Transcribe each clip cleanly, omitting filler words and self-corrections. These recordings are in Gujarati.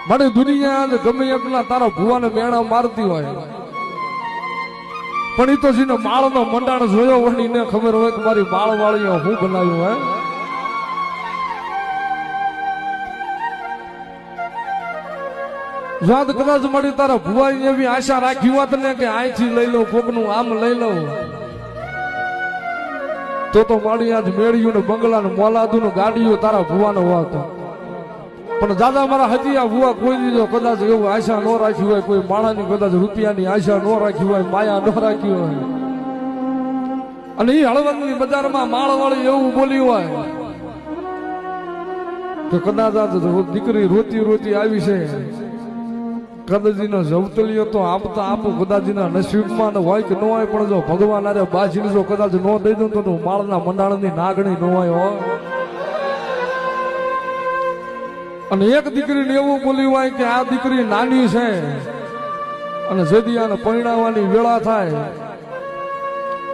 મારી દુનિયા ગમે એટલા તારા ભુવાને મેણા મારતી હોય, પણ ઈ તો જીને માળનો મંડાણ જોયો હોય ને ખબર હોય કે મારી માળ વાળીએ હું બનાવ્યું હોય. જાત કદાચ મારી તારા ભુવાની એવી આશા રાખી હોત ને કે અહીંથી લઈ લઉં, કોકનું આમ લઈ લઉં, તો મારી આજ મેળ્યું ને બંગલા ને મોલાદું ને ગાડીઓ તારા ભુવાનો હોત. પણ દાદા મારા હજી આ ભુવા કોઈ દીધો કદાચ એવું આશા ન રાખી હોય, કોઈ માણાની કદાચ રૂપિયાની આશા ન રાખી હોય, માયા ન રાખી હોય, અને એ હળવદની બજારમાં માળવાળી એવું બોલ્યું હોય કે કદાચ દીકરી રોતી રોતી આવી છે, કદાચીનો જવતલીઓ તો આપતા આપું, કદાચીના નસીબમાં હોય કે ન હોય, પણ જો ભગવાન અરે બાજીને જો કદાચ ન દઈ દઉં તો માળના મંડાણની નાગણી ન હોય. અને એક દીકરીને એવું બોલ્યું હોય કે આ દીકરી નાની છે અને જેદી આને પરણાવવાની વેળા થાય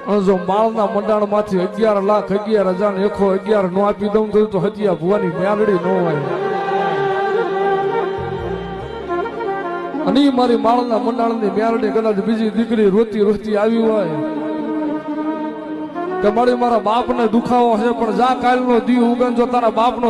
અને જો માળના મંડાણ માંથી 11,11,111 નો આપી દઉં તો હતિયા ભુવાની મેલડી ન હોય. અને મારી માળના મંડાણની મેલડી કદાચ બીજી દીકરી રોતી રોતી આવી હોય કે મારી મારા બાપને દુખાવો છે, પણ જા કાલનો દી ઉગન જો તારા બાપનો